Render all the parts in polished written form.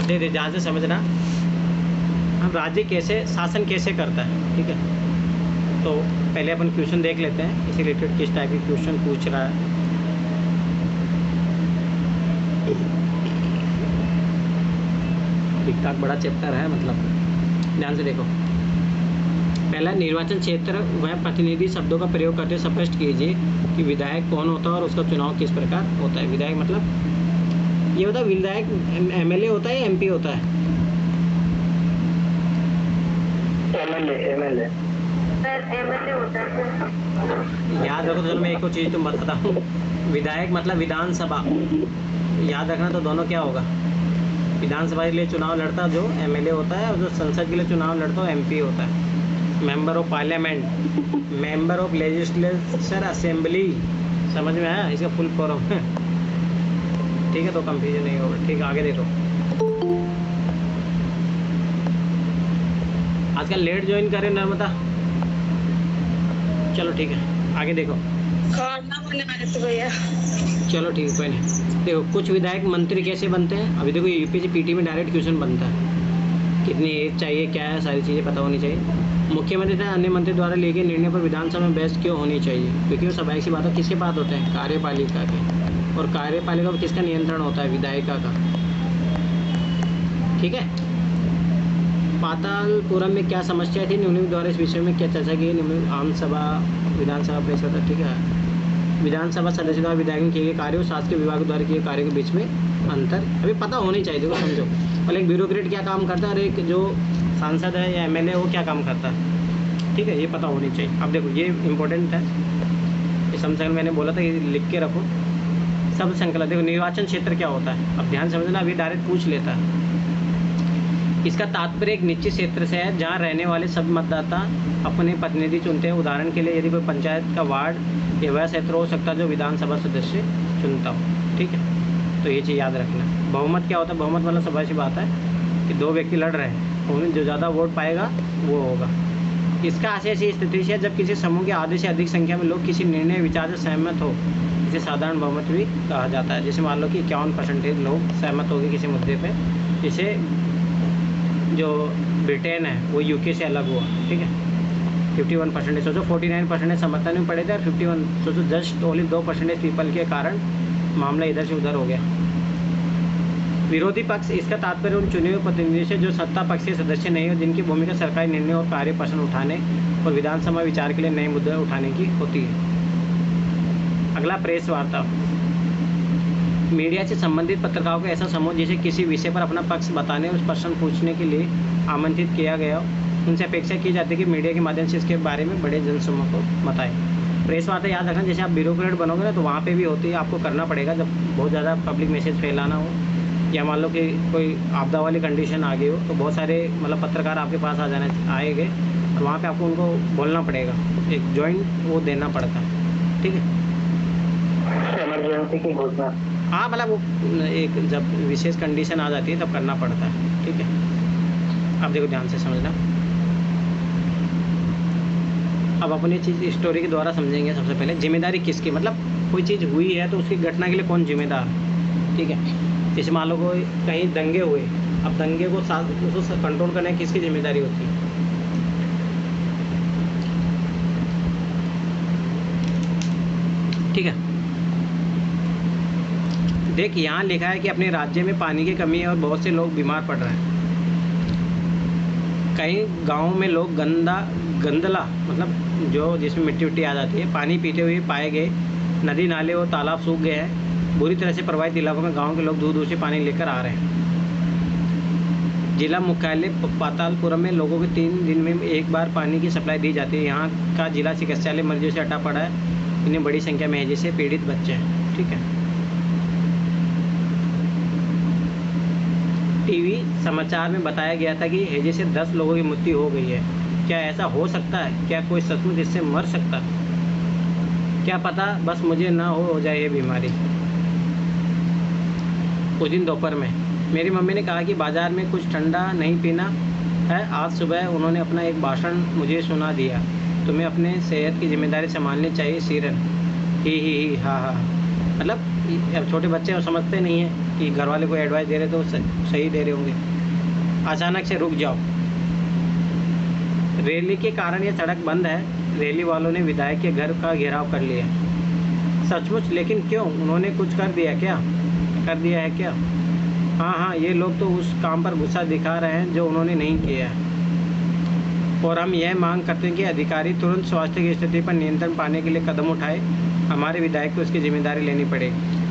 दे ध्यान से समझना। हम राज्य कैसे शासन कैसे करता है, ठीक है। तो पहले अपन क्वेश्चन देख लेते हैं, इसी रिलेटेड किस टाइप के क्वेश्चन पूछ रहा है। ठीक ठाक बड़ा चैप्टर है, मतलब ध्यान से देखो। पहला, निर्वाचन क्षेत्र वह प्रतिनिधि शब्दों का प्रयोग करते स्पष्ट कीजिए कि विधायक कौन होता है और उसका चुनाव किस प्रकार होता है। विधायक मतलब ये होता है, विधायक एमएलए होता है या एमपी होता है? एमएलए होता है। याद रखो, चलो मैं एक और चीज़ तुम बताऊँ। विधायक मतलब विधानसभा, याद रखना। तो दोनों क्या होगा, विधानसभा के लिए चुनाव लड़ता जो एमएलए होता है, और जो संसद के लिए चुनाव लड़ता है एमपी होता है, member of parliament, member of legislature assembly. समझ में आया इसका फुल फॉर्म? ठीक है, तो कंफ्यूजन नहीं होगा। ठीक है, आगे देखो। आजकल लेट ज्वाइन करे नर्मदा, चलो ठीक है, आगे देखो। भैया चलो ठीक है, कोई नहीं। देखो, कुछ विधायक मंत्री कैसे बनते हैं। अभी देखो, यूपीएससी पीटी में डायरेक्ट क्वेश्चन बनता है, कितनी एज चाहिए, क्या है, सारी चीज़ें पता होनी चाहिए। मुख्यमंत्री तथा अन्य मंत्री द्वारा लिए गए निर्णय पर विधानसभा में बहस क्यों होनी चाहिए? क्योंकि वो स्वाभाविक सी बात है, किसके पास होते हैं, कार्यपालिका के। और कार्यपालिका पर किसका नियंत्रण होता है, विधायिका का। ठीक है। पातालपुरम में क्या समस्या थी, निम्नलिखित द्वारा इस विषय में क्या चर्चा की? निम्नलिखित आम सभा, विधानसभा परिषद, ठीक है। विधानसभा सदस्य द्वारा विधायक किए गए कार्यों, शासकीय विभाग द्वारा किए कार्यों के बीच में अंतर अभी पता होनी चाहिए। देखो समझो, और एक ब्यूरोक्रेट क्या काम करता है और एक जो सांसद है या एमएलए वो क्या काम करता है, ठीक है, ये पता होनी चाहिए। अब देखो, ये इम्पोर्टेंट है, ये समझ, मैंने बोला था ये लिख के रखो। शब्द संकलन, देखो निर्वाचन क्षेत्र क्या होता है, अब ध्यान समझना, अभी डायरेक्ट पूछ लेता है। इसका तात्पर्य एक निश्चित क्षेत्र से है जहाँ रहने वाले सब मतदाता अपने प्रतिनिधि चुनते हैं। उदाहरण के लिए, यदि कोई पंचायत का वार्ड या वह क्षेत्र हो सकता है जो विधानसभा सदस्य चुनता हो, ठीक है। तो ये चीज़ याद रखना। बहुमत क्या होता है, बहुमत मतलब स्वाभाविक सी बात है कि दो व्यक्ति लड़ रहे हैं, उन्हें जो ज़्यादा वोट पाएगा वो होगा। इसका आशय ऐसी स्थिति से जब किसी समूह के आधे से अधिक संख्या में लोग किसी निर्णय विचार से सहमत हो, इसे साधारण बहुमत भी कहा जाता है। जैसे मान लो कि 51% लोग सहमत हो गए किसी मुद्दे पे, इसे जो ब्रिटेन है वो यूके से अलग हुआ, ठीक है। 51% सोचो, 49% समर्थन में पड़े थे और 51 सोचो, जस्ट ओनली 2% पीपल के कारण मामला इधर से उधर हो गया। विरोधी पक्ष, इसका तात्पर्य उन चुने हुए प्रतिनिधियों से जो सत्ता पक्ष के सदस्य नहीं हो, जिनकी भूमिका सरकारी निर्णय और कार्य प्रश्न उठाने और विधानसभा विचार के लिए नए मुद्दे उठाने की होती है। अगला, प्रेस वार्ता। मीडिया से संबंधित पत्रकारों का ऐसा समूह जिसे किसी विषय पर अपना पक्ष बताने और प्रश्न पूछने के लिए आमंत्रित किया गया हो, उनसे अपेक्षा की जाती है कि मीडिया के माध्यम से इसके बारे में बड़े जनसमूह को बताएं। प्रेस वार्ता याद रखना, जैसे आप ब्यूरोक्रेट बनोगे ना तो वहाँ पे भी होती है, आपको करना पड़ेगा जब बहुत ज़्यादा पब्लिक मैसेज फैलाना हो, या मान लो कि कोई आपदा वाली कंडीशन आ गई हो, तो बहुत सारे मतलब पत्रकार आपके पास आएंगे और वहाँ पे आपको उनको बोलना पड़ेगा, एक जॉइंट वो देना पड़ता है, ठीक है। इमरजेंसी की घोषणा, हाँ, मतलब वो एक जब विशेष कंडीशन आ जाती है तब करना पड़ता है, ठीक है। अब देखो, ध्यान से समझना। अब अपनी चीज़ स्टोरी के द्वारा समझेंगे। सबसे पहले, जिम्मेदारी किसकी, मतलब कोई चीज़ हुई है तो उसकी घटना के लिए कौन जिम्मेदार है, ठीक है। जैसे मान लो कोई कहीं दंगे हुए, अब दंगे को उसको कंट्रोल करने की किसकी जिम्मेदारी होती है, ठीक है। देख, यहाँ लिखा है कि अपने राज्य में पानी की कमी है और बहुत से लोग बीमार पड़ रहे हैं। कई गाँव में लोग गंदला मतलब जो जिसमें मिट्टी उट्टी आ जाती है, पानी पीते हुए पाए गए। नदी नाले और तालाब सूख गए हैं। बुरी तरह से प्रभावित इलाकों में गांव के लोग दूर दूर से पानी लेकर आ रहे हैं। जिला मुख्यालय पातालपुरम में लोगों को 3 दिन में एक बार पानी की सप्लाई दी जाती है। यहाँ का जिला चिकित्सालय मरीजों से अटा पड़ा है। इन्हें बड़ी संख्या में हैजे से पीड़ित बच्चे हैं, ठीक है। टीवी समाचार में बताया गया था कि हैजे से 10 लोगों की मृत्यु हो गई है। क्या ऐसा हो सकता है? क्या कोई सचमुच इससे मर सकता है? क्या पता बस मुझे ना हो जाए ये बीमारी। उस दिन दोपहर में मेरी मम्मी ने कहा कि बाज़ार में कुछ ठंडा नहीं पीना है। आज सुबह उन्होंने अपना एक भाषण मुझे सुना दिया। तुम्हें अपने सेहत की जिम्मेदारी संभालनी चाहिए सीरन। ही हाँ हाँ। मतलब अब छोटे बच्चे समझते नहीं हैं कि घर वाले को एडवाइस दे रहे तो सही दे रहे होंगे। अचानक से रुक जाओ। रैली के कारण ये सड़क बंद है। रैली वालों ने विधायक के घर का घेराव कर लिया। सचमुच, लेकिन क्यों? उन्होंने कुछ कर दिया है क्या? हाँ, ये लोग तो उस काम पर गुस्सा दिखा रहे हैं जो उन्होंने नहीं किया है। और हम यह मांग करते हैं कि अधिकारी तुरंत स्वास्थ्य की स्थिति पर नियंत्रण पाने के लिए कदम उठाए। हमारे विधायक को इसकी जिम्मेदारी लेनी पड़ेगी।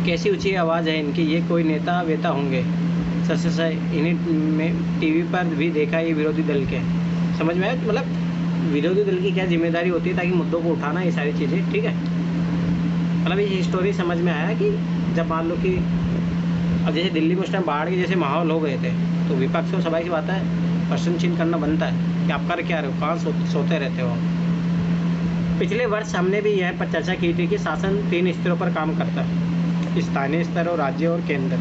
कैसी ऊंची आवाज़ है इनकी, ये कोई नेता वेता होंगे। सच इन्हीं में टीवी पर भी देखा ये विरोधी दल के। समझ में आया? मतलब विरोधी दल की क्या जिम्मेदारी होती है ताकि मुद्दों को उठाना, ये सारी चीज़ें, ठीक है। मतलब ये स्टोरी समझ में आया कि जब मान लो कि अब जैसे दिल्ली में उस टाइम बाढ़ के जैसे माहौल हो गए थे तो विपक्ष को स्वाभाविक बात है प्रश्न चिन्ह करना बनता है कि आप कर क्या रहे हो, कहाँ सोते रहते हो। पिछले वर्ष हमने भी यह पर चर्चा की थी कि शासन 3 स्तरों पर काम करता है, स्थानीय स्तर और राज्य और केंद्र।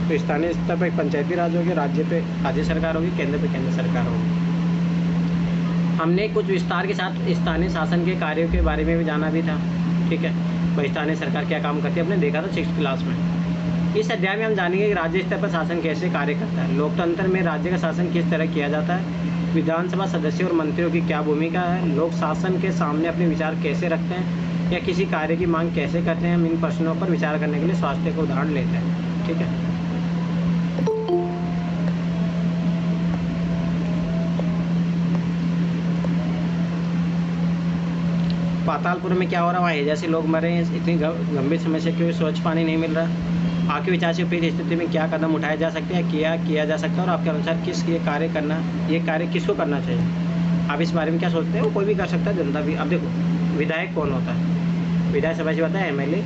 तो स्थानीय स्तर पर पंचायती राज होगी, राज्य पे राज्य सरकार होगी, केंद्र पे केंद्र सरकार होगी। हमने कुछ विस्तार के साथ स्थानीय शासन के कार्यों के बारे में भी जाना भी था, ठीक है। वह स्थानीय सरकार क्या काम करती है हमने देखा था 6th क्लास में। इस अध्याय में हम जानेंगे कि राज्य स्तर पर शासन कैसे कार्य करता है, लोकतंत्र में राज्य का शासन किस तरह किया जाता है, विधानसभा सदस्यों और मंत्रियों की क्या भूमिका है, लोग शासन के सामने अपने विचार कैसे रखते हैं या किसी कार्य की मांग कैसे करते हैं। हम इन प्रश्नों पर विचार करने के लिए स्वास्थ्य का उदाहरण लेते हैं, ठीक है। पातालपुर में क्या हो रहा है? जैसे लोग मरे हैं, इतनी गंभीर समस्या क्यों? स्वच्छ पानी नहीं मिल रहा। आपके विचार से उपयुक्त स्थिति में क्या कदम उठाए जा सकते हैं, किया जा सकता है, और आपके अनुसार ये कार्य किसको करना चाहिए? आप इस बारे में क्या सोचते हैं? वो कोई भी कर सकता है, जनता भी। अब देखो, विधायक कौन होता है? विधायक सभा से होता है MLA,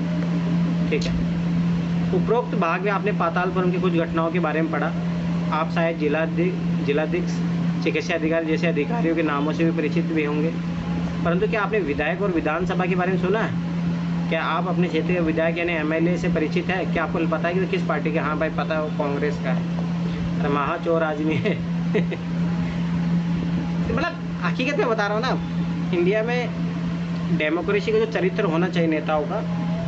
ठीक है। उपरोक्त भाग में आपने पातालपुरम की कुछ घटनाओं के बारे में पढ़ा। आप शायद जिलाधीश, चिकित्सा अधिकारी जैसे अधिकारियों के नामों से भी परिचित भी होंगे, परंतु क्या आपने विधायक और विधानसभा के बारे में सुना है? क्या आप अपने क्षेत्र के विधायक यानी MLA से परिचित है? क्या आपको पता है कि किस पार्टी के? हाँ भाई पता है, वो कांग्रेस का है। अरे महाचोर आदमी है। मतलब हकीकत में बता रहा हूँ ना, इंडिया में डेमोक्रेसी का जो चरित्र होना चाहिए नेताओं का,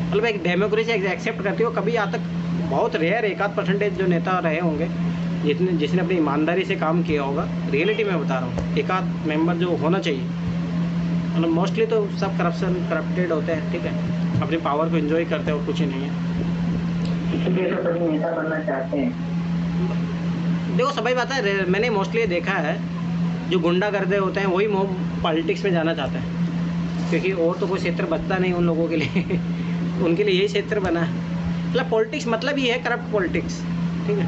मतलब एक डेमोक्रेसी एक्सेप्ट करती हो। कभी आज तक बहुत रेयर 1-8% जो नेता रहे होंगे जिसने अपनी ईमानदारी से काम किया होगा। रियलिटी में बता रहा हूँ, 1-8 मेंबर जो होना चाहिए। मतलब मोस्टली तो सब करप्टेड होते हैं, ठीक है, अपनी पावर को एंजॉय करते हैं और कुछ ही नहीं है। इसलिए तो सभी नेता बनना चाहते हैं। देखो सभी बात है, मैंने मोस्टली देखा है जो गुंडागर्दे होते हैं वही पॉलिटिक्स में जाना चाहते हैं, क्योंकि और तो कोई क्षेत्र बचता नहीं उन लोगों के लिए। उनके लिए यही क्षेत्र बना है। मतलब पॉलिटिक्स मतलब ही है करप्ट पॉलिटिक्स, ठीक है।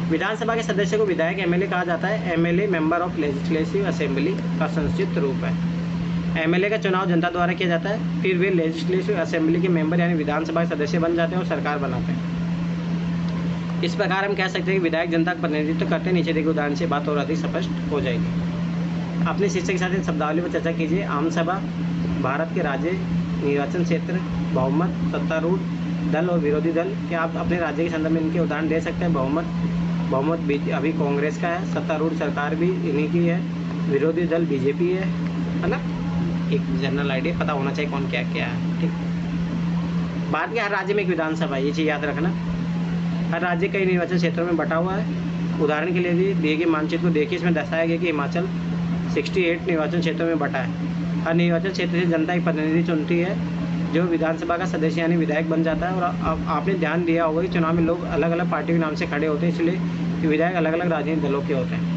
विधानसभा के सदस्य को विधायक MLA कहा जाता है। MLA member of legislative assembly का संक्षिप्त रूप है। MLA का चुनाव जनता द्वारा किया जाता है, फिर वे लेजिस्लेटिव असेंबली के मेंबर यानी विधानसभा के सदस्य बन जाते हैं और सरकार बनाते हैं। इस प्रकार हम कह सकते हैं कि विधायक जनता का प्रतिनिधित्व करते हैं। नीचे देखे उदाहरण से बात और अधिक स्पष्ट हो जाएगी। अपने शिष्य के साथ इन शब्दावली पर चर्चा कीजिए। आम सभा, भारत के राज्य निर्वाचन क्षेत्र, बहुमत, सत्तारूढ़ दल और विरोधी दल। क्या आप अपने राज्य के संदर्भ में इनके उदाहरण दे सकते हैं? बहुमत अभी कांग्रेस का है, सत्तारूढ़ सरकार भी इन्हीं की है, विरोधी दल BJP है। मतलब एक जनरल आइडिया पता होना चाहिए कौन क्या क्या है, ठीक। बाद में हर राज्य में एक विधानसभा, ये चीज़ याद रखना। हर राज्य कई निर्वाचन क्षेत्रों में बटा हुआ है। उदाहरण के लिए दिए गए मानचित्र को देखिए, इसमें दर्शाया गया कि हिमाचल 68 निर्वाचन क्षेत्रों में बटा है। हर निर्वाचन क्षेत्र से जनता एक प्रतिनिधि चुनती है जो विधानसभा का सदस्य यानी विधायक बन जाता है। और आपने ध्यान दिया होगा कि चुनाव में लोग अलग अलग पार्टी के नाम से खड़े होते हैं, इसलिए विधायक अलग अलग राजनीतिक दलों के होते हैं।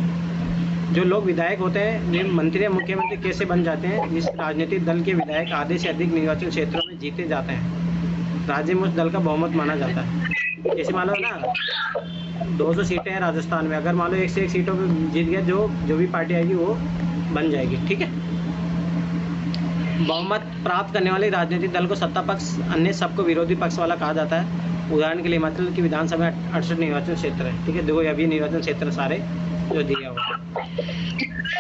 जो लोग विधायक होते हैं वे मंत्री या मुख्यमंत्री कैसे बन जाते हैं? जिस राजनीतिक दल के विधायक आधे से अधिक निर्वाचन क्षेत्रों में जीते जाते हैं, राज्य में उस दल का बहुमत माना जाता है। जैसे मान लो ना 200 सीटें हैं राजस्थान में, अगर मान लो 1 से 1 सीटों में जीत गया जो भी पार्टी आएगी वो बन जाएगी, ठीक है। बहुमत प्राप्त करने वाले राजनीतिक दल को सत्ता पक्ष, अन्य सबको विरोधी पक्ष वाला कहा जाता है। उदाहरण के लिए हिमाचल की विधानसभा 68 निर्वाचन क्षेत्र है, ठीक है। देखो अभी निर्वाचन क्षेत्र सारे जो दिया हुआ है।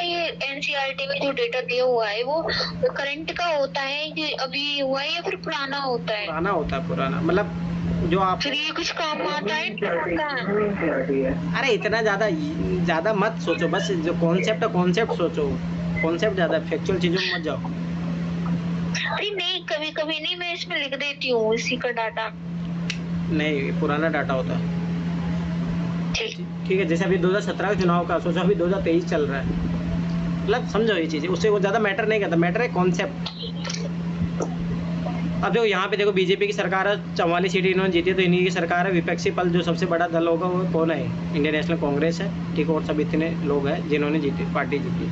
ये NCERT में जो डेटा दिया हुआ है वो करंट का होता है, ये अभी हुआ है या फिर पुराना होता है? पुराना मतलब जो आप फिर ये कुछ काम आता है? है। अरे इतना ज़्यादा मत सोचो, बस जो कॉन्सेप्ट है कॉन्सेप्ट सोचो, कॉन्सेप्ट ज़्यादा फैक्चुअल चीज़ों में मत जाओ। अरे नहीं, कभी कभी नहीं, मैं इसमें लिख देती हूँ इसी का डाटा। नहीं, पुराना डाटा होता है। ठीक। ठीक है, जैसे अभी 2017 का चुनाव का सोचो, अभी 2023 चल रहा है, मतलब समझो ये चीज़ें, उससे वो ज़्यादा मैटर नहीं करता, मैटर है कॉन्सेप्ट। अब देखो यहाँ पे देखो, बीजेपी की सरकार है, 44 सीटें इन्होंने जीती है, तो इन्हीं की सरकार है। विपक्षी पल जो सबसे बड़ा दल होगा वो कौन है? इंडियन नेशनल कांग्रेस है, ठीक है, और सब इतने लोग हैं जिन्होंने जीती, पार्टी जीती।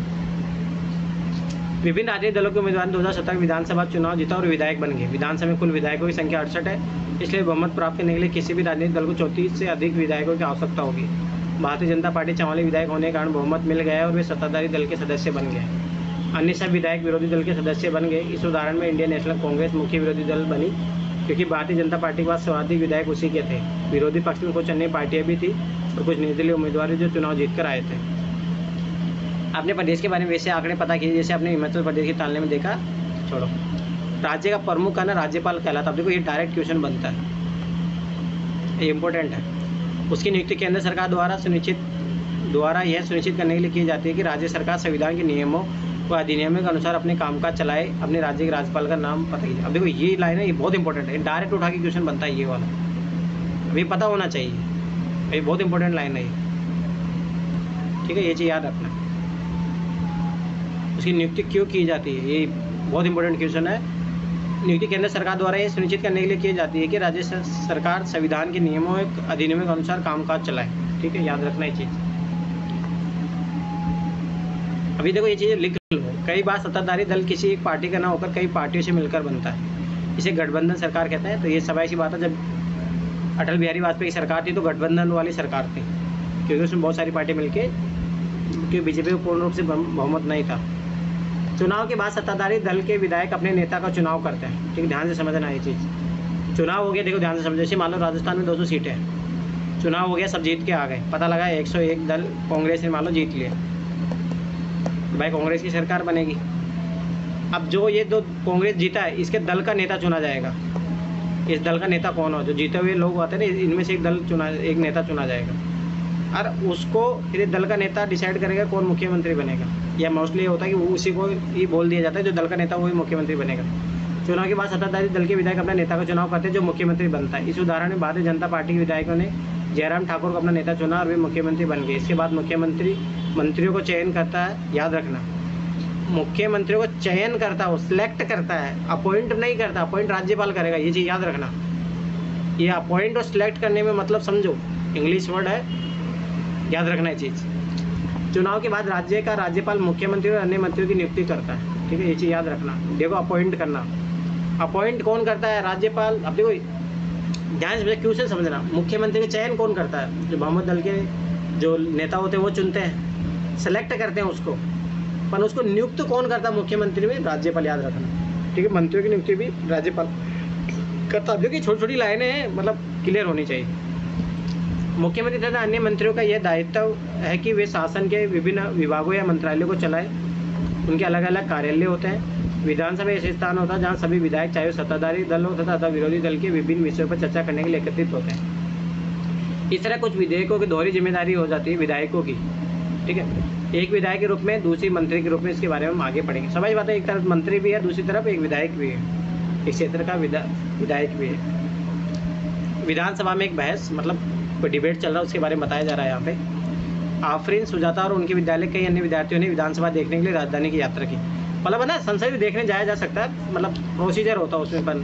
विभिन्न राजनीतिक दलों के उम्मीदवार ने 2017 विधानसभा चुनाव जीता और विधायक बन गए। विधानसभा में कुल विधायकों की संख्या 68 है, इसलिए बहुमत प्राप्त करने के लिए किसी भी राजनीतिक दल को 34 से अधिक विधायकों की आवश्यकता होगी। भारतीय जनता पार्टी 44 विधायक होने के कारण बहुमत मिल गया है और वे सत्ताधारी दल के सदस्य बन गए। अन्य सब विधायक विरोधी दल के सदस्य बन गए। इस उदाहरण में इंडियन नेशनल कांग्रेस मुख्य विरोधी दल बनी, क्योंकि भारतीय जनता पार्टी के पास सर्वाधिक विधायक उसी के थे। विरोधी पक्ष में कुछ अन्य पार्टियां भी थी और कुछ निर्दलीय उम्मीदवार जो चुनाव जीतकर आए थे। अपने प्रदेश के बारे में वैसे आंकड़े पता कीजिए, जैसे आपने हिमाचल प्रदेश की तालने में देखा, छोड़ो। राज्य का प्रमुख का ना राज्यपाल कहलाता। अब देखो ये डायरेक्ट क्वेश्चन बनता है, ये इंपॉर्टेंट है। उसकी नियुक्ति केंद्र सरकार द्वारा यह सुनिश्चित करने के लिए की जाती है कि राज्य सरकार संविधान के नियमों व अधिनियमों के अनुसार अपने कामकाज चलाए। अपने राज्य के राज्यपाल का नाम पता कीजिए। अब देखो ये लाइन है, ये बहुत इंपॉर्टेंट है, डायरेक्ट उठा के क्वेश्चन बनता है ये वाला, अभी पता होना चाहिए, ये बहुत इंपॉर्टेंट लाइन है ये, ठीक है, ये चीज़ याद रखना। उसकी नियुक्ति क्यों की जाती है, ये बहुत इंपॉर्टेंट क्वेश्चन है। नियुक्ति केंद्र सरकार द्वारा ये सुनिश्चित करने के लिए की जाती है कि राज्य सरकार संविधान के नियमों और अधिनियमों के अनुसार कामकाज चलाए, ठीक है, याद रखना ये चीज़। अभी देखो ये चीज़ें लिख लो। कई बार सत्ताधारी दल किसी एक पार्टी का ना होकर कई पार्टियों से मिलकर बनता है, इसे गठबंधन सरकार कहते हैं। तो ये सवाल सी बात है, जब अटल बिहारी वाजपेयी की सरकार थी तो गठबंधन वाली सरकार थी, क्योंकि उसमें बहुत सारी पार्टी मिलके, क्योंकि बीजेपी को पूर्ण रूप से बहुमत नहीं था। चुनाव के बाद सत्ताधारी दल के विधायक अपने नेता का चुनाव करते हैं, ठीक है, ध्यान से समझना ये चीज़। चुनाव हो गया, देखो ध्यान से समझो, जैसे मान लो राजस्थान में 200 सीटें हैं, चुनाव हो गया, सब जीत के आ गए, पता लगा 101 दल कांग्रेस ने मान लो जीत लिए, भाई कांग्रेस की सरकार बनेगी। अब जो ये दो कांग्रेस जीता है, इसके दल का नेता चुना जाएगा। इस दल का नेता कौन हो, जो जीते हुए लोग आते हैं ना, इनमें से एक नेता चुना जाएगा, और उसको फिर दल का नेता डिसाइड करेगा कौन मुख्यमंत्री बनेगा। या मोस्टली ये होता है कि वो उसी को ही बोल दिया जाता है, जो दल का नेता वही मुख्यमंत्री बनेगा। चुनाव के बाद सत्ताधारी दल के विधायक अपने नेता का चुनाव करते हैं, जो मुख्यमंत्री बनता है। इस उदाहरण में भारतीय जनता पार्टी के विधायकों ने जयराम ठाकुर को अपना नेता चुना और वे मुख्यमंत्री बन गए। इसके बाद मुख्यमंत्री मंत्रियों को चयन करता है, याद रखना, मुख्यमंत्रियों को चयन करता है, वो सिलेक्ट करता है, अपॉइंट नहीं करता। अपॉइंट राज्यपाल करेगा, ये चीज़ याद रखना। ये अपॉइंट और सिलेक्ट करने में मतलब समझो, इंग्लिश वर्ड है, याद रखना ये चीज़। चुनाव के बाद राज्य का राज्यपाल मुख्यमंत्री और अन्य मंत्रियों की नियुक्ति करता है, ठीक है, ये चीज़ याद रखना। देखो अपॉइंट करना, अपॉइंट कौन करता है, राज्यपाल। अब देखो ध्यान से क्वेश्चन समझना, मुख्यमंत्री का चयन कौन करता है, जो बहुमत दल के जो नेता होते हैं वो चुनते हैं, सेलेक्ट करते हैं उसको, पर उसको नियुक्त कौन करता है मुख्यमंत्री में, राज्यपाल, याद रखना, ठीक है। मंत्रियों की नियुक्ति भी राज्यपाल करता है। क्योंकि छोटी छोटी लाइनें हैं, मतलब क्लियर होनी चाहिए। मुख्यमंत्री तथा अन्य मंत्रियों का यह दायित्व है कि वे शासन के विभिन्न विभागों या मंत्रालयों को चलाएं। उनके अलग अलग कार्यालय होते हैं। विधानसभा ऐसे स्थान होता है जहां सभी विधायक, चाहे सत्ताधारी दल हो तथा विरोधी दल के, विभिन्न विषयों पर चर्चा करने के लिए एकत्रित होते हैं। इस तरह कुछ विधेयकों की दोहरी जिम्मेदारी हो जाती है विधायकों की, ठीक है, एक विधायक के रूप में, दूसरी मंत्री के रूप में। इसके बारे में हम आगे पढ़ेंगे। समझ बात है, एक तरफ मंत्री भी है, दूसरी तरफ एक विधायक भी है, एक क्षेत्र का विधायक भी है। विधानसभा में एक बहस, मतलब कोई डिबेट चल रहा है, उसके बारे में बताया जा रहा है यहाँ पे। आफरीन, सुजाता और उनके विद्यालय के कई अन्य विद्यार्थियों ने विधानसभा देखने के लिए राजधानी की यात्रा की। मतलब है ना, संसद भी देखने जाया जा सकता है, मतलब प्रोसीजर होता है उसमें, पर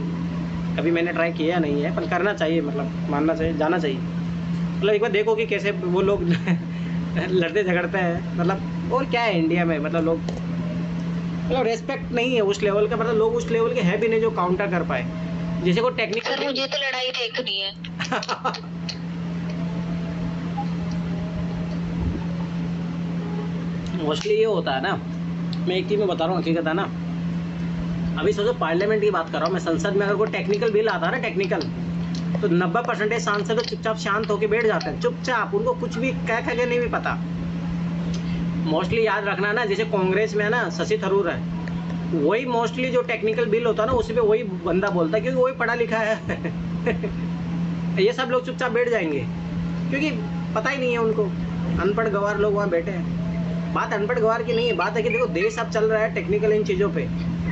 कभी मैंने ट्राई किया नहीं है, पर करना चाहिए, मतलब मानना चाहिए, जाना चाहिए। मतलब एक बार देखो कि कैसे वो लोग लड़ते झगड़ते हैं, मतलब और क्या है इंडिया में, मतलब लोग, मतलब रेस्पेक्ट नहीं है उस लेवल का, मतलब लोग उस लेवल के है भी नहीं जो काउंटर कर पाए। जैसे को टेक्निकल, सर मुझे तो लड़ाई देखनी है। मोस्टली ये होता है ना, मैं एक चीज़ में बता रहा हूँ, हकीकत है ना। अभी सोचो पार्लियामेंट की बात कर रहा हूँ मैं, संसद में अगर कोई टेक्निकल बिल आता है ना, टेक्निकल, तो 90% सांसद तो चुपचाप शांत होकर बैठ जाते हैं, चुपचाप, उनको कुछ भी कह के नहीं भी पता। मोस्टली याद रखना ना, जैसे कांग्रेस में है ना शशि थरूर है, वही मोस्टली जो टेक्निकल बिल होता है ना, उसी पे वही बंदा बोलता है, क्योंकि वही पढ़ा लिखा है। ये सब लोग चुपचाप बैठ जाएंगे, क्योंकि पता ही नहीं है उनको, अनपढ़ गवार लोग वहाँ बैठे हैं। बात अनपढ़ गवार की नहीं है, बात है कि देखो देश अब चल रहा है टेक्निकल इन चीज़ों पे,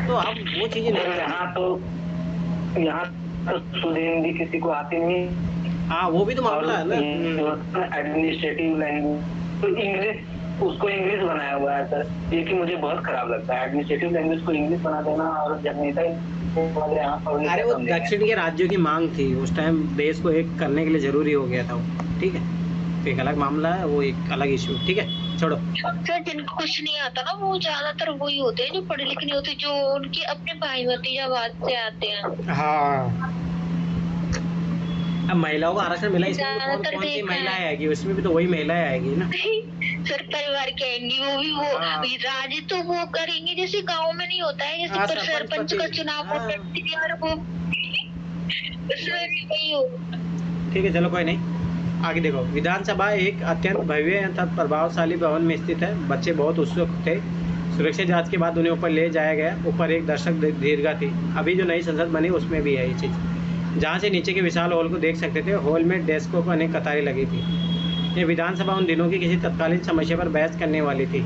तो अब वो चीज़ें नहीं। यहाँ तो शुद्ध हिंदी किसी को आती नहीं। हाँ वो भी तो मामला है ना। एडमिनिस्ट्रेटिव लैंग्वेज तो इंग्लिश, उसको इंग्लिश बनाया हुआ है सर, ये कि मुझे बहुत खराब लगता है एडमिनिस्ट्रेटिव लैंग्वेज को इंग्लिश बना देना। और जब नेता अरे वो दक्षिण के राज्यों की मांग थी उस टाइम, देश को एक करने के लिए जरूरी हो गया था वो, ठीक है, तो एक अलग मामला है, वो एक अलग इशू, ठीक है, छोड़ो। सर जिनको कुछ नहीं आता ना वो ज्यादातर वही होते हैं जो पढ़े लिखे नहीं होते, जो उनके अपने भाई भतीजावाद से आते हैं। हाँ अब महिलाओं को आरक्षण मिला, इसमें तो कौन ज्यादातर कौन सी देखा है। महिलाएं आएगी, उसमें भी तो वही महिलाएं आएगी ना। सर परिवार के आएंगी, वो भी वो हाँ। राज तो वो करेंगे जैसे गांव में नहीं होता है, जैसे हाँ, सरपंच का चुनाव हाँ। होता है और वो उसमें भी वही हो। ठीक है चलो कोई नहीं, आगे देखो। विधानसभा एक अत्यंत भव्य तथा प्रभावशाली भवन में स्थित है। बच्चे बहुत उत्सुक थे। सुरक्षा जांच के बाद उन्हें ऊपर ले जाया गया। ऊपर एक दर्शक दीर्घा थी। अभी जो नई संसद बनी उसमें भी है ये चीज़। जहाँ से नीचे के विशाल हॉल को देख सकते थे। हॉल में डेस्कों पर अनेक कतारें लगी थी। ये विधानसभा उन दिनों की किसी तत्कालीन समस्या पर बहस करने वाली थी।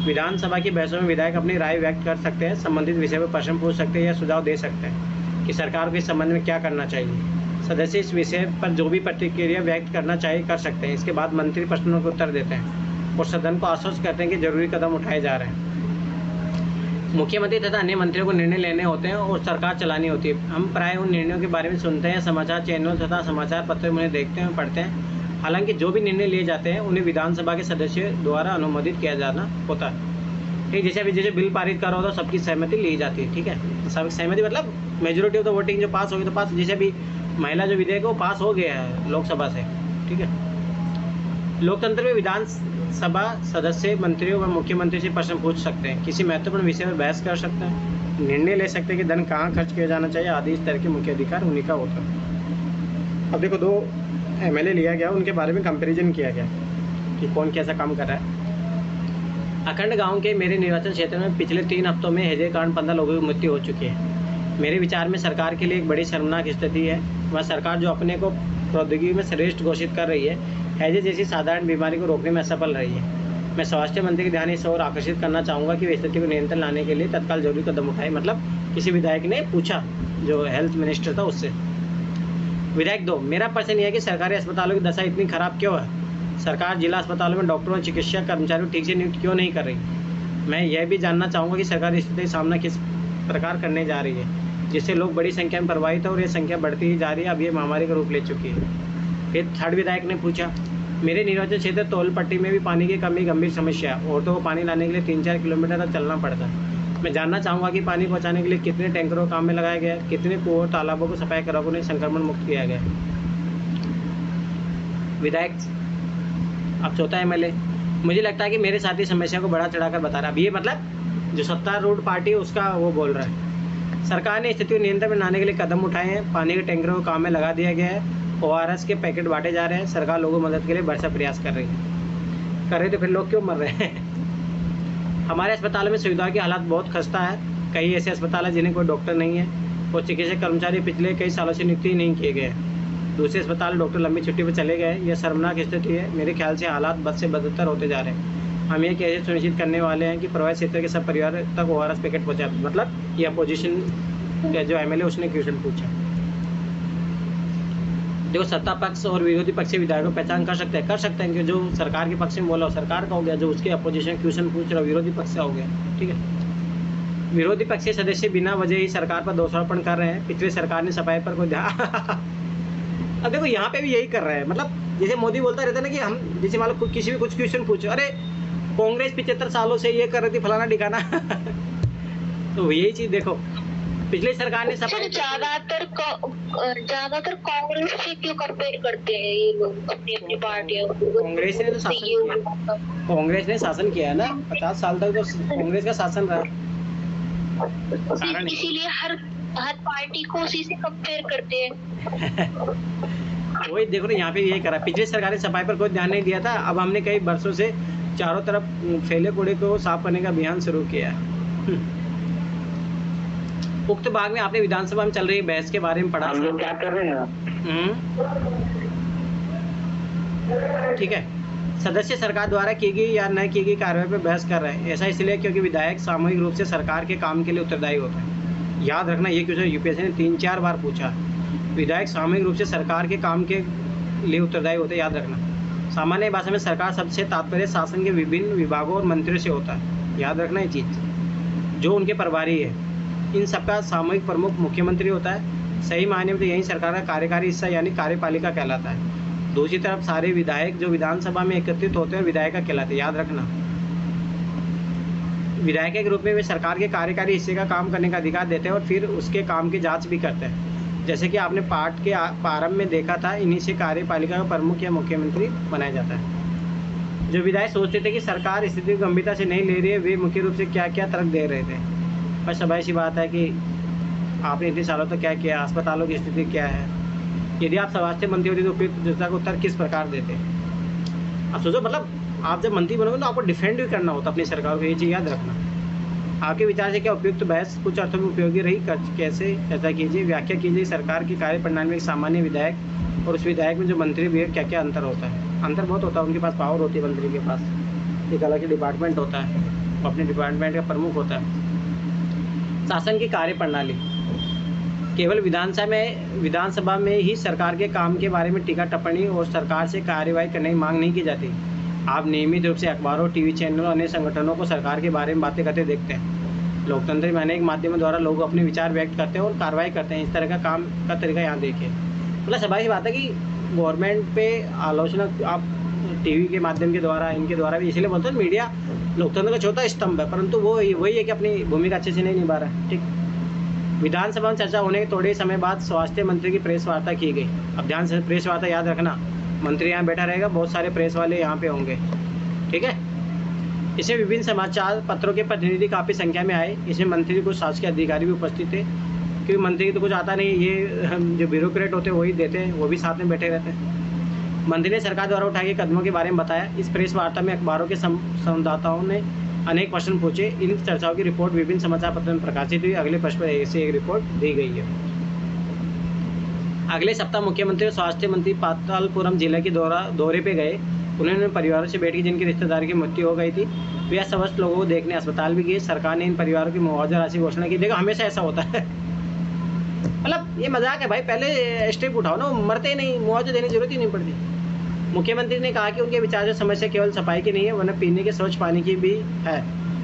विधानसभा की बहसों में विधायक अपनी राय व्यक्त कर सकते हैं, संबंधित विषय पर प्रश्न पूछ सकते हैं या सुझाव दे सकते हैं कि सरकार को इस संबंध में क्या करना चाहिए। सदस्य इस विषय पर जो भी प्रतिक्रिया व्यक्त करना चाहिए कर सकते हैं। इसके बाद मंत्री प्रश्नों के उत्तर देते हैं और सदन को आश्वस्त करते हैं कि जरूरी कदम उठाए जा रहे हैं। मुख्यमंत्री तथा अन्य मंत्रियों को निर्णय लेने होते हैं और सरकार चलानी होती है। हम प्राय उन निर्णयों के बारे में सुनते हैं, समाचार चैनलों तथा समाचार पत्रों में उन्हें देखते हैं, पढ़ते हैं। हालांकि जो भी निर्णय लिए जाते हैं उन्हें विधानसभा के सदस्यों द्वारा अनुमोदित किया जाना होता है। ठीक, जैसे अभी जैसे बिल पारित करो तो सबकी सहमति ली जाती है। ठीक है, सब सहमति मतलब मेजोरिटी ऑफ द वोटिंग जो पास होगी तो पास। जैसे अभी महिला जो विधेयक है वो पास हो गया है लोकसभा से। ठीक है, लोकतंत्र में विधानसभा सदस्य मंत्रियों व मुख्यमंत्री से प्रश्न पूछ सकते हैं, किसी महत्वपूर्ण विषय पर बहस कर सकते हैं, निर्णय ले सकते हैं कि धन कहाँ खर्च किया जाना चाहिए आदि। इस तरह के मुख्य अधिकार उन्हीं का होता है। अब देखो 2 MLA लिया गया, उनके बारे में कंपैरिजन किया गया कि कौन कैसा काम कर रहा है। अखंड गांव के मेरे निर्वाचन क्षेत्र में पिछले 3 हफ्तों में हैजे कारण 15 लोगों की मृत्यु हो चुकी है। मेरे विचार में सरकार के लिए एक बड़ी शर्मनाक स्थिति है। वह सरकार जो अपने को प्रौद्योगिकी में श्रेष्ठ घोषित कर रही है, हैजे जैसी साधारण बीमारी को रोकने में असफल रही है। मैं स्वास्थ्य मंत्री के ध्यान इस ओर आकर्षित करना चाहूँगा कि वे स्थिति को नियंत्रण लाने के लिए तत्काल जरूरी कदम उठाए। मतलब किसी विधायक ने पूछा, जो हेल्थ मिनिस्टर था उससे। विधायक 2, मेरा प्रश्न यह है कि सरकारी अस्पतालों की दशा इतनी खराब क्यों है? सरकार जिला अस्पतालों में डॉक्टरों और चिकित्सा कर्मचारियों ठीक से नियुक्त क्यों नहीं कर रही? मैं यह भी जानना चाहूँगा कि सरकार स्थिति का सामना किस प्रकार करने जा रही है, जिससे लोग बड़ी संख्या में प्रभावित है और ये संख्या बढ़ती ही जा रही है। अब ये महामारी का रूप ले चुकी है। फिर 3rd विधायक ने पूछा, मेरे निर्वाचन क्षेत्र तोल पट्टी में भी पानी की कमी गंभीर समस्या है। औरतों को पानी लाने के लिए 3-4 किलोमीटर तक चलना पड़ता है। मैं जानना चाहूँगा कि पानी पहुँचाने के लिए कितने टैंकरों को काम में लगाया गया है, कितने कुओं और तालाबों को सफाई करा उन्हें संक्रमण मुक्त किया गया है। विधायक अब 4था MLA, मुझे लगता है कि मेरे साथी समस्या को बढ़ा चढ़ाकर बता रहा है। अब ये मतलब जो सत्तारूढ़ पार्टी है उसका वो बोल रहा है। सरकार ने स्थिति को नियंत्रण में लाने के लिए कदम उठाए हैं। पानी के टैंकरों को काम में लगा दिया गया है। ORS के पैकेट बांटे जा रहे हैं। सरकार लोगों की मदद के लिए भरसक प्रयास कर रही है। तो फिर लोग क्यों मर रहे हैं? हमारे अस्पतालों में सुविधाओं की हालत बहुत खस्ता है। कई ऐसे अस्पताल हैं जिन्हें कोई डॉक्टर नहीं है और चिकित्सक कर्मचारी पिछले कई सालों से नियुक्ति नहीं किए गए। दूसरे अस्पताल डॉक्टर लंबी छुट्टी पर चले गए। यह शर्मनाक स्थिति है। मेरे ख्याल से हालात बद से बदतर होते जा रहे हैं। हम ये कैसे सुनिश्चित करने वाले हैं कि प्रभावित क्षेत्र के सब परिवार तक ORS पैकेट पहुँचा? मतलब ये अपोजिशन के जो MLA उसने क्वेश्चन पूछा। देखो, सत्ता पक्ष और विरोधी पक्ष के विधायकों पहचान कर सकते हैं कि जो सरकार के पक्ष में बोला सरकार का हो गया, जो उसके अपोजिशन क्वेश्चन पूछ रहा विरोधी पक्ष का हो गया। ठीक है, विरोधी पक्ष के सदस्य बिना वजह ही सरकार पर दोषारोपण कर रहे हैं। पिछले सरकार ने सफाई पर कोई ध्यान अब देखो यहाँ पे भी यही कर रहे हैं। मतलब जैसे मोदी बोलता रहता है ना कि हम जैसे मान लो किसी भी कुछ क्वेश्चन पूछो, अरे कांग्रेस 75 सालों से ये कर रही थी फलाना ठिकाना तो यही चीज देखो, पिछले सरकार ने सर ज्यादातर कांग्रेस से क्यों कंपेयर करते हैं ये लोग अपनी अपनी पार्टियों को? कांग्रेस ने तो शासन किया, कांग्रेस ने शासन किया है ना 50 साल तक, तो कांग्रेस का शासन रहा। इसीलिए हर पार्टी को उसी से कंपेयर करते हैं। वही देखो ना, यहाँ पे यही करा। पिछली सरकार ने सफाई पर कोई ध्यान नहीं दिया था। अब हमने कई वर्षों से चारों तरफ फैले कूड़े को साफ करने का अभियान शुरू किया। उक्त भाग में आपने विधानसभा में चल रही बहस के बारे में पढ़ा। हम लोग क्या कर रहे हैं? ठीक है, सदस्य सरकार द्वारा की गई या न की गई कार्रवाई पर बहस कर रहे हैं। ऐसा इसलिए क्योंकि विधायक सामूहिक रूप से सरकार के काम के लिए उत्तरदायी होते हैं। याद रखना, ये क्वेश्चन UPSC ने 3-4 बार पूछा। विधायक सामूहिक रूप से सरकार के काम के लिए उत्तरदायी होते हैं, याद रखना। सामान्य भाषा में सरकार शब्द से तात्पर्य शासन के विभिन्न विभागों और मंत्रियों से होता है, याद रखना ये चीज़, जो उनके प्रभारी है। इन सबका सामूहिक प्रमुख मुख्यमंत्री होता है। सही मायने में तो यही सरकार का कार्यकारी हिस्सा यानी कार्यपालिका कहलाता है। दूसरी तरफ सारे विधायक जो विधानसभा में एकत्रित होते हैं विधायिका कहलाते हैं, याद रखना। विधायक के रूप में वे सरकार के कार्यकारी हिस्से का काम करने का अधिकार देते हैं और फिर उसके काम की जांच भी करते हैं। जैसे कि आपने पाठ के प्रारंभ में देखा था, इन्हीं से कार्यपालिका का प्रमुख या मुख्यमंत्री बनाया जाता है। जो विधायक सोचते थे कि सरकार स्थिति को गंभीरता से नहीं ले रही है, वे मुख्य रूप से क्या क्या तर्क दे रहे थे। बस सबाई सी बात है कि आपने इतने सालों तक क्या किया, अस्पतालों की स्थिति क्या है। यदि आप स्वास्थ्य मंत्री होते तो उपयुक्त का उत्तर किस प्रकार देते। आप सोचो, मतलब आप जब मंत्री बनोगे तो आपको डिफेंड भी करना होता अपनी सरकार को, ये चीज़ याद रखना। आपके विचार से क्या उपयुक्त बहस कुछ अर्थों में उपयोगी रही, कैसे चर्चा कीजिए, व्याख्या कीजिए। सरकार की कार्य प्रणाली में एक सामान्य विधायक और उस विधायक में जो मंत्री भी है क्या क्या अंतर होता है। अंतर बहुत होता है, उनके पास पावर होती है, मंत्री के पास एक अलग ही डिपार्टमेंट होता है, अपने डिपार्टमेंट का प्रमुख होता है। शासन की कार्य प्रणाली केवल विधानसभा में ही सरकार के काम के बारे में टीका टिप्पणी और सरकार से कार्यवाही करने की मांग नहीं की जाती। आप नियमित रूप से अखबारों, टीवी चैनलों, अन्य संगठनों को सरकार के बारे में बातें करते देखते हैं। लोकतंत्र में अनेक माध्यमों द्वारा लोग अपने विचार व्यक्त करते हैं और कार्रवाई करते हैं। इस तरह का काम का तरीका यहाँ देखिए। मतलब सही बात है कि गवर्नमेंट पे आलोचना आप टीवी के माध्यम के द्वारा, इनके द्वारा भी, इसलिए बोलते हैं मीडिया लोकतंत्र का चौथा स्तंभ है, परंतु वो वही है कि अपनी भूमिका अच्छे से नहीं निभा रहा है। ठीक, विधानसभा में चर्चा होने के थोड़े समय बाद स्वास्थ्य मंत्री की प्रेस वार्ता की गई। अब ध्यान से प्रेस वार्ता याद रखना, मंत्री यहाँ बैठा रहेगा, बहुत सारे प्रेस वाले यहाँ पे होंगे, ठीक है। इसमें विभिन्न समाचार पत्रों के प्रतिनिधि काफ़ी संख्या में आए। इसमें मंत्री कुछ शासकीय अधिकारी भी उपस्थित थे, क्योंकि मंत्री तो कुछ आता नहीं, ये जो ब्यूरोक्रेट होते हैं वही देते हैं, वो भी साथ में बैठे रहते हैं। मंत्री ने सरकार द्वारा उठाए गए कदमों के बारे में बताया। इस प्रेस वार्ता में अखबारों के संवाददाताओं ने अनेक प्रश्न पूछे। इन चर्चाओं की रिपोर्ट विभिन्न समाचार पत्रों में प्रकाशित हुई। अगले प्रश्न पर ऐसे एक रिपोर्ट दी गई है। अगले सप्ताह मुख्यमंत्री और स्वास्थ्य मंत्री पातालपुरम जिले के दौरे पे गए। उन्होंने परिवारों से बैठी जिनकी रिश्तेदार की मृत्यु हो गई थी। वे अस्वस्थ लोगों को देखने अस्पताल भी गए। सरकार ने इन परिवारों की मुआवजा राशि घोषणा की। देखो हमेशा ऐसा होता है, मतलब ये मजाक है भाई, पहले स्टेप उठाओ ना, मरते ही नहीं, मुआवजा देने की जरूरत ही नहीं पड़ती। मुख्यमंत्री ने कहा कि उनके विचार से समस्या केवल सफाई की नहीं है, वरना पीने के स्वच्छ पानी की भी है।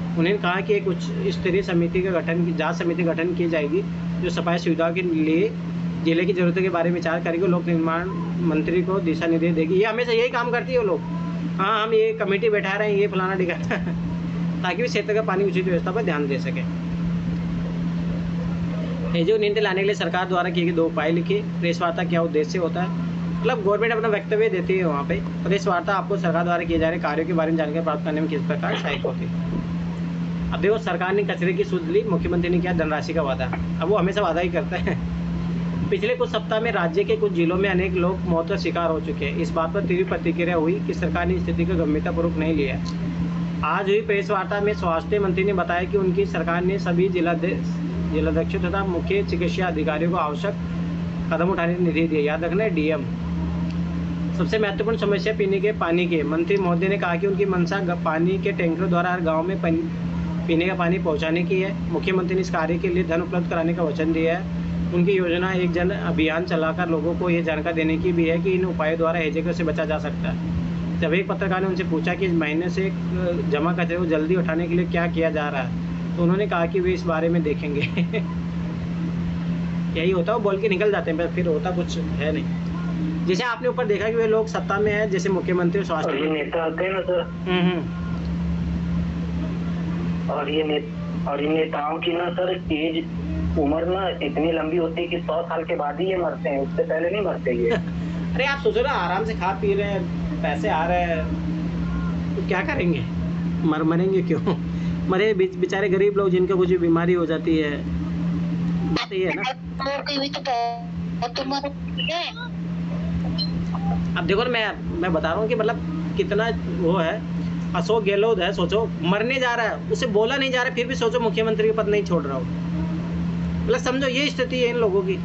उन्होंने कहा कि एक उच्च स्तरीय समिति का जांच समिति का गठन की जाएगी जो सफाई सुविधाओं के लिए जिले की जरूरतों के बारे में विचार करेगी। लोक निर्माण मंत्री को दिशा निर्देश देगी। ये हमेशा यही काम करती है वो लोग। हाँ, हम ये कमेटी बैठा रहे हैं, ये फलाना टिका ताकि भी क्षेत्र का पानी उचित व्यवस्था पर ध्यान दे सके। जो नींद लाने के लिए सरकार द्वारा किए गए 2 उपाय लिखे। प्रेस वार्ता क्या उद्देश्य होता है, मतलब गवर्नमेंट अपना वक्तव्य देती है वहाँ पे। प्रेस वार्ता आपको सरकार द्वारा किए जा रहे कार्यों के बारे में जानकारी प्राप्त करने में किस प्रकार सहायक होती है। अब देखो, सरकार ने कचरे की सूद ली, मुख्यमंत्री ने किया धनराशि का वादा। अब वो हमेशा वादा ही करते हैं। पिछले कुछ सप्ताह में राज्य के कुछ जिलों में अनेक लोग मौत का शिकार हो चुके हैं। इस बात पर तीव्र प्रतिक्रिया हुई कि सरकार ने स्थिति को गंभीरतापूर्वक नहीं लिया। आज हुई प्रेस वार्ता में स्वास्थ्य मंत्री ने बताया कि उनकी सरकार ने सभी जिलाध्यक्षों तथा मुख्य चिकित्सा अधिकारियों को आवश्यक कदम उठाने की निर्देश दिए। याद रखना है, डीएम। सबसे महत्वपूर्ण समस्या पीने के पानी की। मंत्री महोदय ने कहा कि उनकी मंशा पानी के टैंकरों द्वारा हर गाँव में पीने का पानी पहुँचाने की है। मुख्यमंत्री ने इस कार्य के लिए धन उपलब्ध कराने का वचन दिया है। उनकी योजना एक जन अभियान चलाकर लोगों को ये जानकारी देने की भी है कि इन उपायों द्वारा हैजे से बचा जा सकता है। जब एक पत्रकार ने उनसे पूछा कि इस महीने से जमा कचरे को जल्दी उठाने के लिए क्या किया जा रहा है, तो उन्होंने कहा कि वे इस बारे में देखेंगे। यही होता है, वो बोल के निकल जाते हैं, फिर होता कुछ है नहीं। जैसे आपने ऊपर देखा कि वे लोग सत्ता में है, जैसे मुख्यमंत्री और स्वास्थ्य नेता आते हैं ना सर, और ये नेताओं की ना सर एज उम्र ना इतनी लंबी होती है कि 100 साल के बाद ही ये मरते हैं, उससे पहले नहीं मरते ये। अरे आप सोचो ना, आराम से खा पी रहे हैं, पैसे आ रहे हैं, तो क्या करेंगे, मरेंगे क्यों। मरे बेचारे गरीब लोग जिनका कुछ बीमारी हो जाती है, बात ये है ना। अब देखो मैं बता रहा हूँ कि मतलब कितना वो है। अशोक गहलोत है, सोचो मरने जा रहा है, उसे बोला नहीं जा रहा, फिर भी सोचो मुख्यमंत्री का पद नहीं छोड़ रहा हो। मतलब समझो ये स्थिति है इन लोगों की।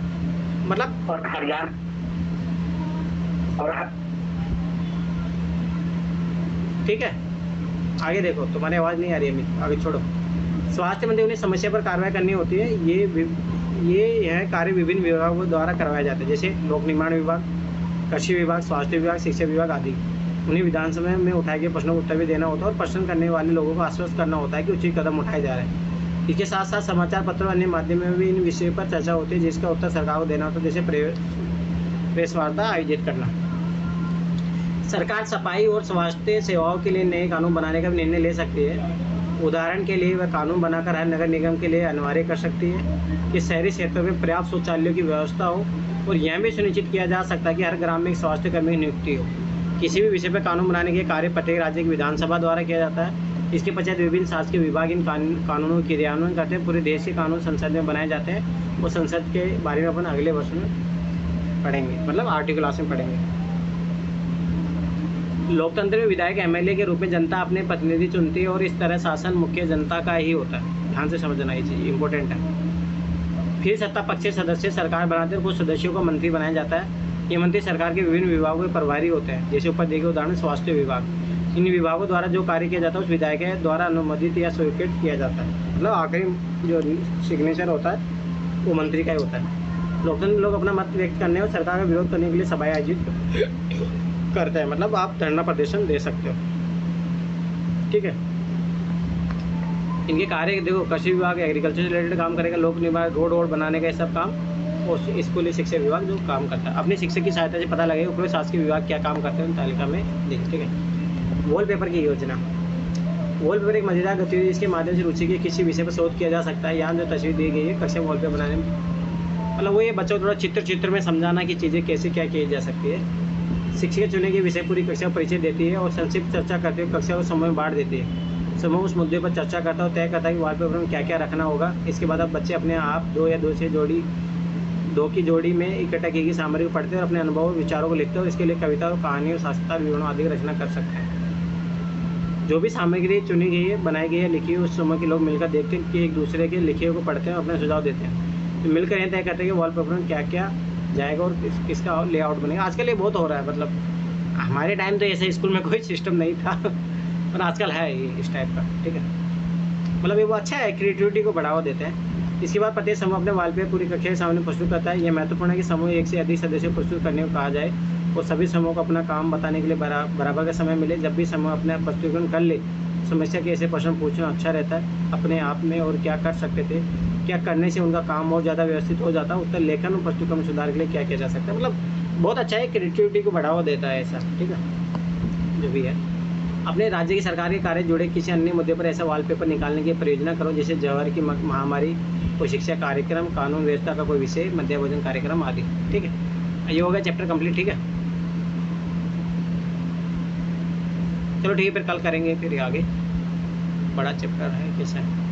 मतलब और हरियाणा और ठीक है, आगे देखो, तुम्हारी आवाज़ नहीं आ रही है, आगे छोड़ो। स्वास्थ्य मंत्री उन्हें समस्या पर कार्रवाई करनी होती है। यह कार्य विभिन्न विभागों द्वारा करवाए जाते हैं, जैसे लोक निर्माण विभाग, कृषि विभाग, स्वास्थ्य विभाग, शिक्षा विभाग आदि। उन्हें विधानसभा में उठाए गए प्रश्नों का उत्तर भी देना होता है और प्रश्न करने वाले लोगों को आश्वस्त करना होता है कि उचित कदम उठाए जा रहे हैं। इसके साथ साथ समाचार पत्रों और अन्य माध्यमों में भी इन विषयों पर चर्चा होती है, जिसका उत्तर सरकार को देना होता है, जैसे प्रेस वार्ता आयोजित करना। सरकार सफाई और स्वास्थ्य सेवाओं के लिए नए कानून बनाने का भी निर्णय ले सकती है। उदाहरण के लिए वह कानून बनाकर हर नगर निगम के लिए अनिवार्य कर सकती है कि शहरी क्षेत्रों में पर्याप्त शौचालयों की व्यवस्था हो, और यह भी सुनिश्चित किया जा सकता है कि हर ग्राम में एक स्वास्थ्य कर्मी की नियुक्ति हो। किसी भी विषय पर कानून बनाने के कार्य प्रत्येक राज्य की विधानसभा द्वारा किया जाता है। इसके पश्चात विभिन्न शासकीय विभाग इन कानूनों की क्रियान्वयन करते हैं। पूरे देश के कानून संसद में बनाए जाते हैं और संसद के बारे में अपन अगले वर्ष में पढ़ेंगे, मतलब आर्टिकल क्लास में पढ़ेंगे। लोकतंत्र में विधायक एमएलए के रूप में जनता अपने प्रतिनिधि चुनती है और इस तरह शासन मुख्य जनता का ही होता है। ध्यान से समझना ये चीज़ इंपॉर्टेंट है। फिर सत्ता पक्ष के सदस्य सरकार बनाते हैं, कुछ सदस्यों को मंत्री बनाया जाता है। ये मंत्री सरकार के विभिन्न विभागों के प्रभारी होते हैं, जैसे ऊपर देखे उदाहरण स्वास्थ्य विभाग। इन विभागों द्वारा जो कार्य किया जाता है उस विधायक द्वारा अनुमोदित या स्वीकृत किया जाता है, मतलब आखिरी जो सिग्नेचर होता है वो मंत्री का ही होता है। लोकतंत्र लोग अपना मत व्यक्त करने और सरकार का विरोध करने के लिए सभाएं आयोजित करते हैं, मतलब आप धरना प्रदर्शन दे सकते हो। ठीक है, इनके कार्य देखो, कृषि विभाग एग्रीकल्चर से रिलेटेड काम करेगा, लोक निर्माण रोड बनाने का ये सब काम, और स्कूली शिक्षा विभाग जो काम करता है। अपने शिक्षक की सहायता से पता लगेगा उपरोक्त शासकीय विभाग क्या काम करते हैं, तालिका में देखिए। ठीक है, वॉलपेपर की योजना। वॉलपेपर एक मजेदार गतिविधि जिसके माध्यम से रुचि के किसी विषय पर शोध किया जा सकता है। यहाँ जो तस्वीर दी गई है कक्षा वॉलपेपर बनाने में, मतलब वो ये बच्चों को थोड़ा चित्र में समझाना कि चीज़ें कैसे क्या की जा सकती है। शिक्षक चुने के विषय पूरी कक्षा परिचय देती है और संक्षिप्त चर्चा करते हुए कक्षा को समूह में बांट देती है। समूह उस मुद्दे पर चर्चा करता है और तय करता है कि वॉलपेपर में क्या क्या रखना होगा। इसके बाद अब बच्चे अपने आप दो की जोड़ी में इकट्ठा की गई सामग्री को पढ़ते हैं और अपने अनुभव और विचारों को लिखते हैं और इसके लिए कविता और कहानी और शास्त्रकार विवरण आदि की रचना कर सकते हैं। जो भी सामग्री चुनी गई है, बनाई गई है, लिखी है, उस समूह के लोग मिलकर देखते हैं कि एक दूसरे के लिखे हुए को पढ़ते हैं और अपने सुझाव देते हैं। तो मिलकर यह तय करते हैं कि वॉलपेपर में क्या क्या जाएगा और किसका लेआउट बनेगा। आजकल ये बहुत हो रहा है, मतलब हमारे टाइम तो ऐसे स्कूल में कोई सिस्टम नहीं था पर आजकल है ये इस टाइप का। ठीक है, मतलब ये वो अच्छा है, क्रिएटिविटी को बढ़ावा देते हैं। इसके बाद प्रत्येक समूह अपने वॉलपेपर पूरी कक्षा के सामने प्रस्तुत करता है। यह महत्वपूर्ण है कि समूह एक से अधिक सदस्य प्रस्तुत करने को कहा जाए और सभी समूह को अपना काम बताने के लिए बराबर का समय मिले। जब भी समूह अपना प्रस्तुतिकरण कर ले, समस्या के ऐसे प्रश्न पूछना अच्छा रहता है अपने आप में, और क्या कर सकते थे, क्या करने से उनका काम और ज़्यादा व्यवस्थित हो जाता है, उत्तर लेखन और प्रस्तुतिकरण में सुधार के लिए क्या किया जा सकता है। मतलब बहुत अच्छा है, क्रिएटिविटी को बढ़ावा देता है ऐसा। ठीक है, जो भी है। अपने राज्य की सरकार के कार्य जुड़े किसी अन्य मुद्दे पर ऐसा वॉलपेपर निकालने की परियोजना करो, जैसे जवाहर की महामारी, कोई शिक्षा कार्यक्रम, कानून व्यवस्था का कोई विषय, मध्याह्न भोजन कार्यक्रम आदि। ठीक है, ये हो गया चैप्टर कंप्लीट। ठीक है, चलो ठीक है, फिर कल करेंगे फिर आगे, बड़ा चैप्टर है कैसा है।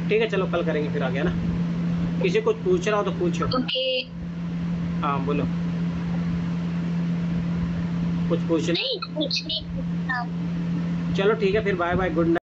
ठीक है, चलो कल करेंगे फिर आगे, है ना। किसी कुछ पूछ रहा हो तो पूछो। हाँ बोलो, कुछ पूछ नहीं, कुछ नहीं। चलो ठीक है, फिर बाय बाय, गुड नाइट।